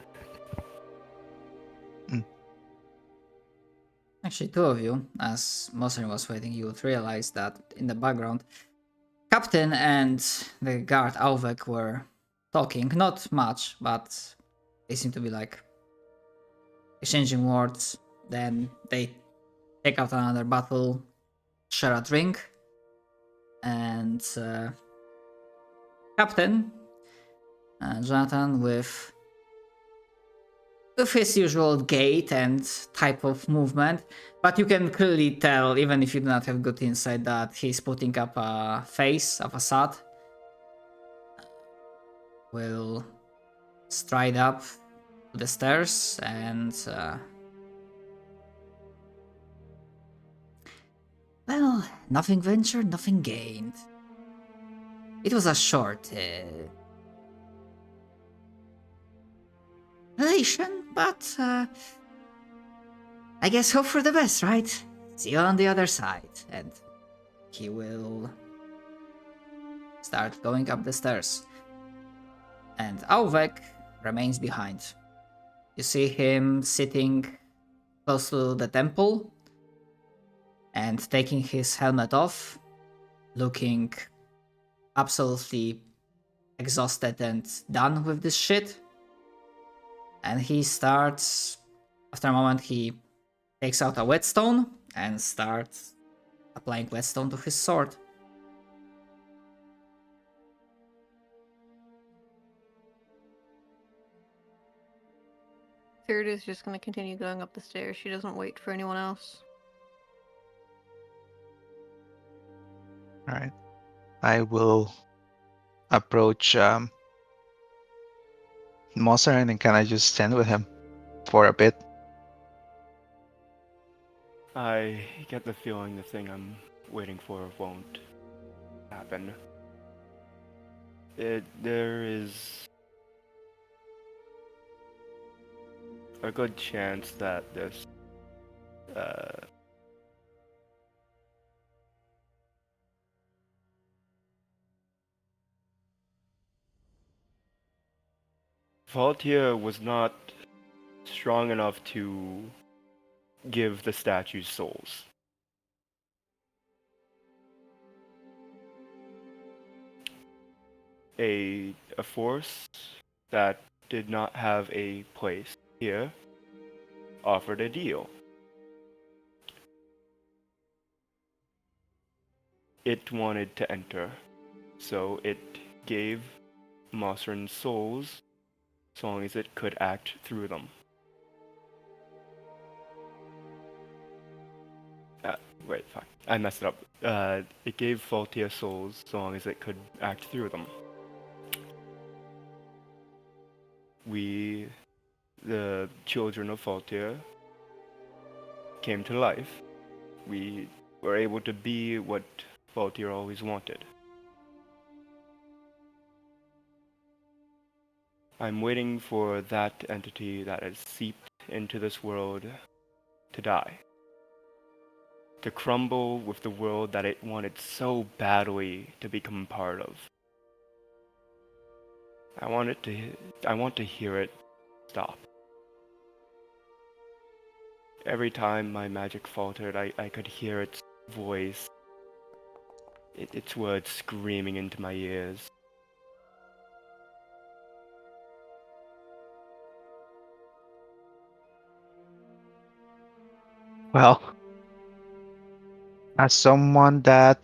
Actually, two of you, as Mosin was waiting, you would realize that in the background, Captain and the guard Alvek were talking. Not much, but they seem to be like exchanging words. Then they take out another bottle, share a drink, and Captain Jonathan with his usual gait and type of movement, but you can clearly tell, even if you do not have good insight, that he's putting up a face, a facade. Will stride up the stairs and well, nothing ventured, nothing gained. It was a short relation, but I guess hope for the best, right? See you on the other side. And he will start going up the stairs. And Alvek remains behind. You see him sitting close to the temple and taking his helmet off looking absolutely exhausted and done with this shit. And he starts, after a moment, he takes out a whetstone and starts applying whetstone to his sword. Third is just going to continue going up the stairs. She doesn't wait for anyone else. All right. I will approach Mosarin and kind of just stand with him for a bit. I get the feeling the thing I'm waiting for won't happen. There is a good chance that this Valtier was not strong enough to give the statues souls. A force that did not have a place here offered a deal. It wanted to enter, so it gave Mosarin souls so long as it could act through them. Wait, fuck. I messed it up. It gave Valtia souls so long as it could act through them. We, the children of Valtia, came to life. We were able to be what Valtia always wanted. I'm waiting for that entity that has seeped into this world to die. To crumble with the world that it wanted so badly to become part of. I want to hear it stop. Every time my magic faltered, I could hear its voice, its words screaming into my ears. Well, as someone that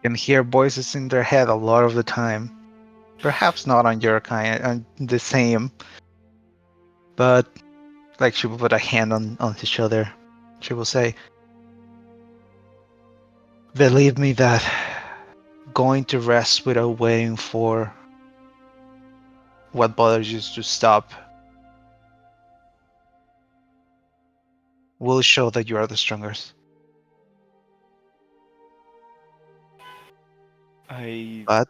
can hear voices in their head a lot of the time, perhaps not on your kind, on the same, but like she will put a hand on his shoulder. She will say, "Believe me that going to rest without waiting for what bothers you to stop will show that you are the strongest." But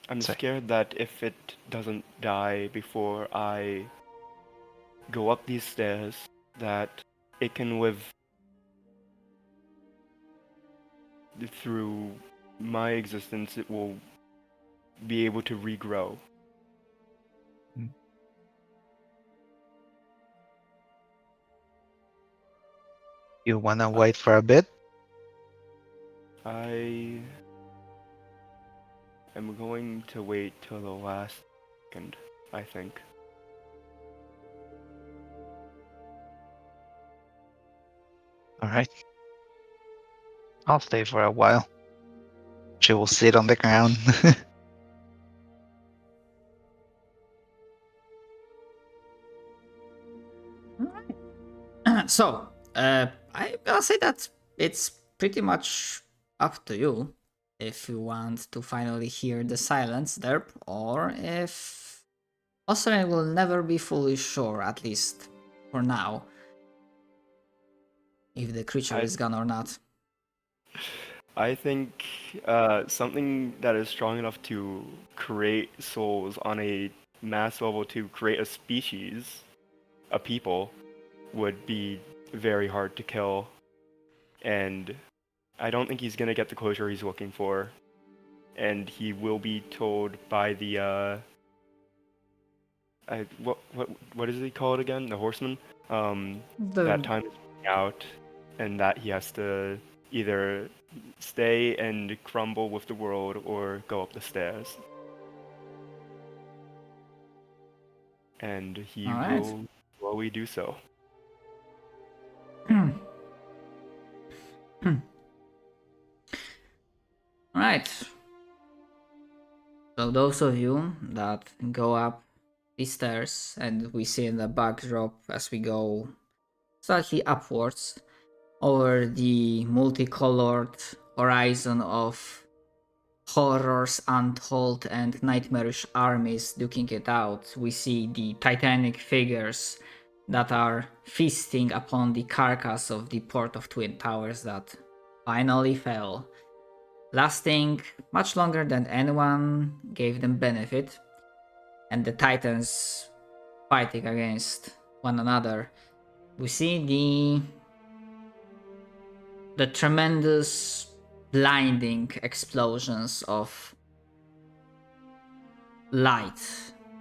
I'm Sorry. scared that if it doesn't die before I go up these stairs, that it can live through my existence. It will be able to regrow. You wanna wait for a bit? I am going to wait till the last second, I think. Alright. I'll stay for a while. She will sit on the ground. So, I'm gonna say that it's pretty much up to you if you want to finally hear the silence there, or if Osarin will never be fully sure, at least for now, if the creature is gone or not. I think something that is strong enough to create souls on a mass level to create a species, a people, would be very hard to kill. And I don't think he's gonna get the closure he's looking for. And he will be told by the what is he called again? The horseman. That The time is running out, and that he has to either stay and crumble with the world or go up the stairs. And he All right. will slowly do so. Alright. So those of you that go up the stairs, and we see in the backdrop as we go slightly upwards over the multicolored horizon of horrors untold and nightmarish armies duking it out, we see the titanic figures that are feasting upon the carcass of the Port of Twin Towers that finally fell, lasting much longer than anyone gave them benefit, and the titans fighting against one another. We see the tremendous blinding explosions of light,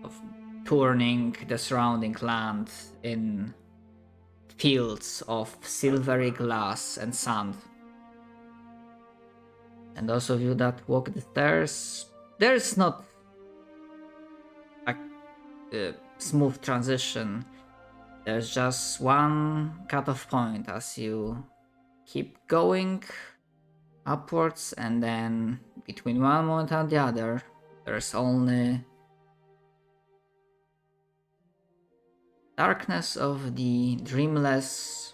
of turning the surrounding land in fields of silvery glass and sand. And those of you that walk the stairs, there's not a smooth transition. There's just one cutoff point as you keep going upwards, and then between one moment and the other, there's only darkness of the dreamless,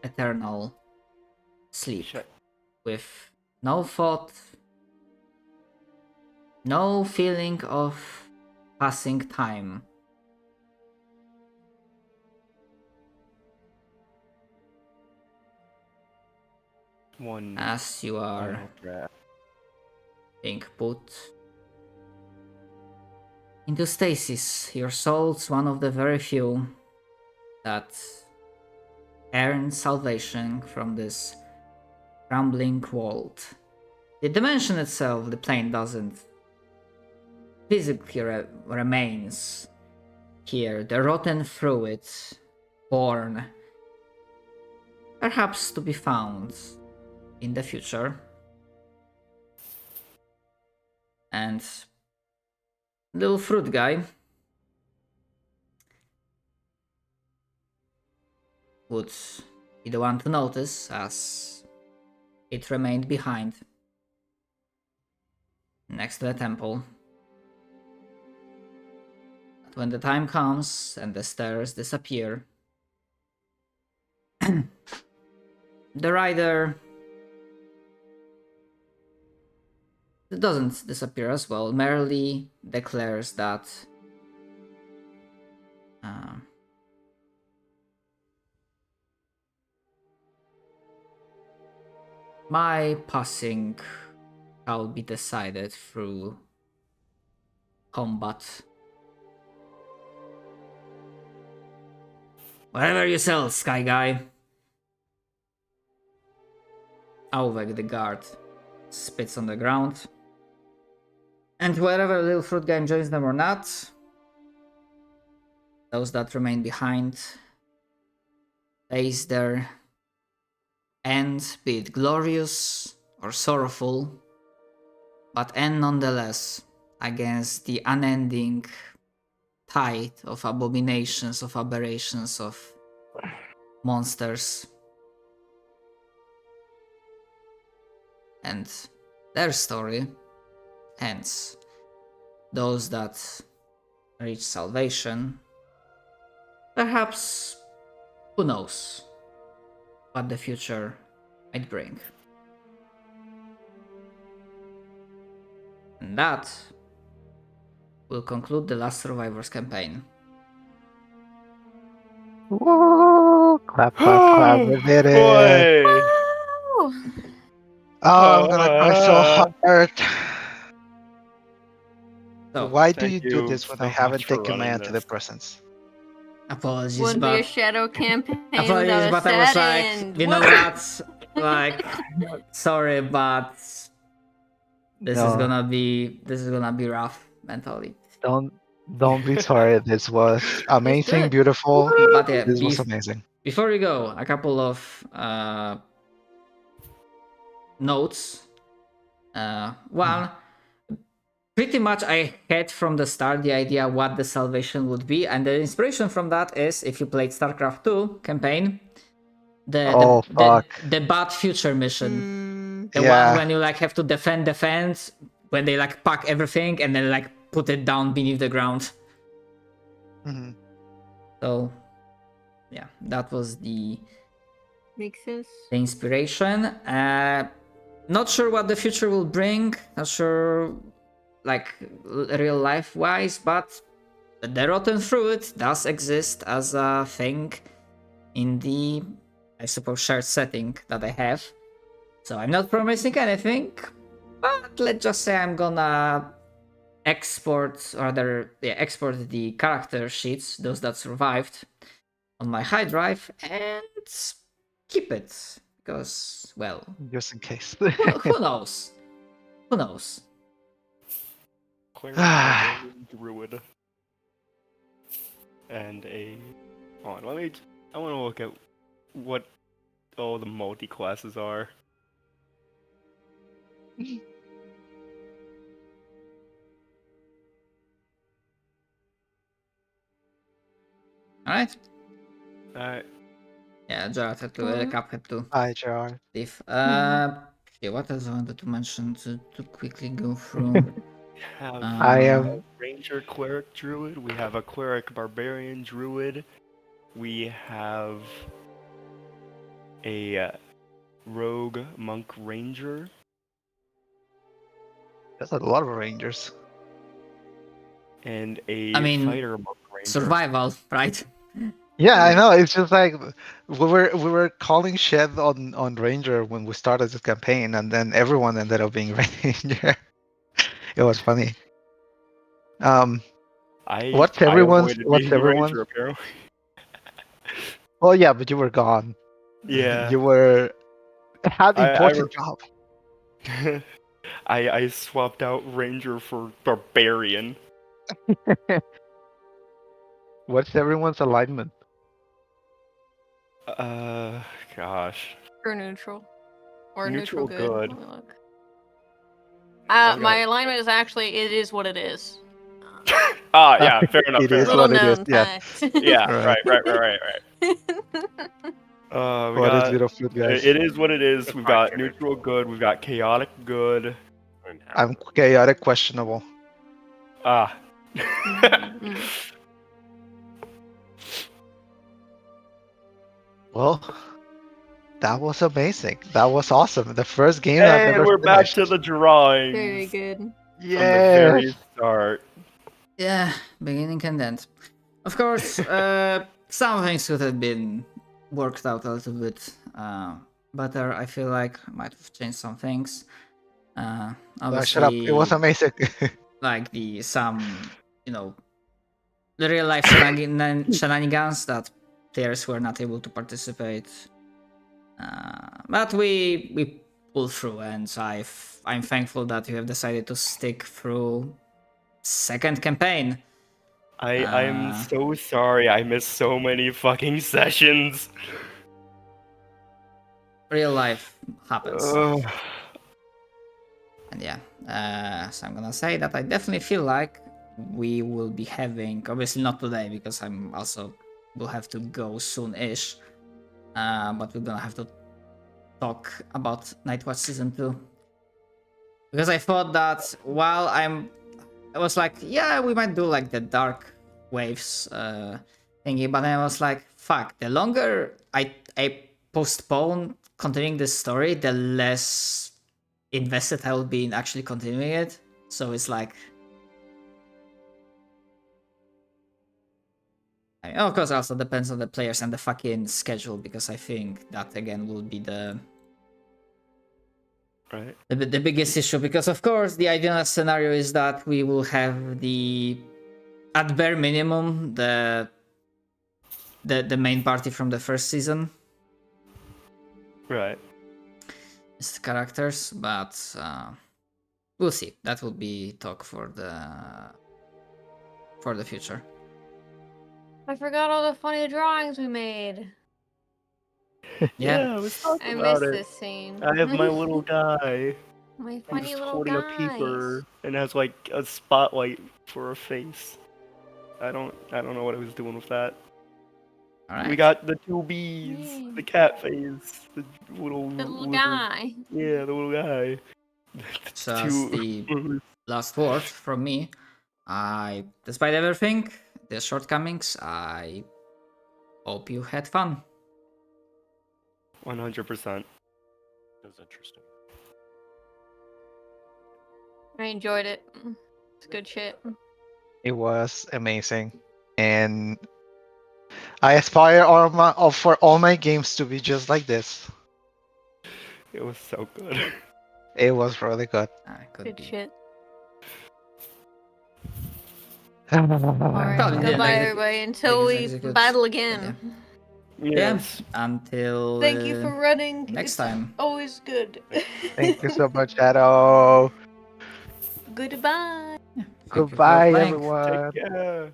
eternal sleep, Shit. with no thought, no feeling of passing time. One As you are final breath. being put into stasis, your soul's one of the very few that earn salvation from this crumbling world. The dimension itself, the plane, doesn't physically remains here. The rotten through it, born, perhaps to be found in the future. And little fruit guy would be the one to notice as it remained behind next to the temple. But when the time comes and the stairs disappear, the rider doesn't disappear as well, merely declares that my passing shall be decided through combat. Whatever you sell, Sky Guy. Auvek, the guard, spits on the ground. And wherever little fruit guy joins them or not, those that remain behind face their end, be it glorious or sorrowful, but end nonetheless against the unending tide of abominations, of aberrations, of monsters. And their story ends. Those that reach salvation, perhaps, who knows what the future might bring. And that will conclude the Last Survivors campaign. Woo! Clap, clap, clap. We did it. Boy! Oh, Oh, I'm gonna cry so hard. So, Why do thank you do you this when so I haven't much for taken my running this. antidepressants? apologies, wouldn't be a but shadow campaign apologies, without a but I was sad like, end. you know what? Like, sorry, but this is No. gonna be rough mentally. Don't Don't be sorry. This was amazing, good. beautiful. But yeah, This was amazing. before we go, a couple of notes. One, pretty much I had from the start the idea what the salvation would be, and the inspiration from that is if you played StarCraft 2 campaign, Oh, fuck. the bad future mission. Mm, The one Yeah. when you like have to defend, when they like pack everything and then like put it down beneath the ground. Mhm. So yeah, that was the makes sense. inspiration. Not sure what the future will bring. Not sure, like real life wise, but the rotten fruit does exist as a thing in the, I suppose, shared setting that I have. So I'm not promising anything, but let's just say I'm gonna export the character sheets, those that survived, on my high drive and keep it because, well, Just in case. who knows? Who knows? Cleric, barbarian, druid, and a. Hold on, I want to look at what all the multi classes are. Alright? Alright. Yeah, Jared had to, Cap had to Hi, Jar. leave. Yeah, what else I wanted to mention to quickly go through? Have I am. a ranger, cleric, druid. We have a cleric, barbarian, druid. We have a rogue, monk, ranger. There's a lot of rangers. And a I mean, fighter, monk, ranger. survival, right? Yeah, I know. It's just like we were calling shit on Ranger when we started this campaign, and then everyone ended up being Ranger. It was funny. What's I everyone's? avoided What's being a everyone's? ranger, apparently. Oh yeah, but you were gone. Yeah. You were had I important job. I swapped out ranger for barbarian. What's everyone's alignment? Gosh. Or neutral. Or Neutral neutral good. good. Let me look. I've My got- alignment is actually it is what it is. Yeah, fair enough. It fair is enough. what Little it is. known Yeah. fact. Yeah, Right. right. We What is got. beautiful, guys? It is what it is. Good We've fight, got Jimmy. neutral good. We've got chaotic good. I'm chaotic, questionable. Ah. Mm. Well, that was amazing. That was awesome. The first game I've And ever we're back finished. to the drawing. Very good. From the Yeah. very start. Yeah, beginning and end. Of course, some things could have been worked out a little bit better. I feel like I might have changed some things. Shut up. It was Obviously, amazing. like the real life shenanigans that players were not able to participate. But we pulled through, and I'm thankful that you have decided to stick through second campaign. I'm so sorry. I missed so many fucking sessions. Real life happens. Ugh. And yeah, so I'm gonna say that I definitely feel like we will be having, obviously not today because I'm also will have to go soon-ish, but we're gonna have to talk about Nightwatch Season 2. Because I thought that while I was like, yeah, we might do like the Dark Waves thingy, but then I was like, fuck, the longer I postpone continuing this story, the less invested I will be in actually continuing it. So it's like, I mean, of course, also depends on the players and the fucking schedule, because I think that again will be the Right. the biggest issue. Because of course, the ideal scenario is that we will have at bare minimum the main party from the first season. Right. It's characters, but we'll see. That will be talk for the for the future. I forgot all the funny drawings we made. Yeah. I was talking I about miss it. this scene. I have my little guy. My I'm funny just little holding a guys. peeper and has like a spotlight for a face. I don't know what I was doing with that. All right. We got the two bees, Yay. the cat face, the little The little lizard. guy. Yeah, the little guy. Just the last word from me. Despite everything, the shortcomings, I hope you had fun. 100%. It was interesting. I enjoyed it. It's good shit. It was amazing, and I aspire for all my games to be just like this. It was so good. It was really good. Could Good be. shit. Probably Alright, didn't goodbye execute- everybody until we execute- battle again. Yes. Yeah, until Thank you for running. next It's time. always good. Thank you so much, Shadow. Goodbye. Thank you for Goodbye, playing. everyone. Take care.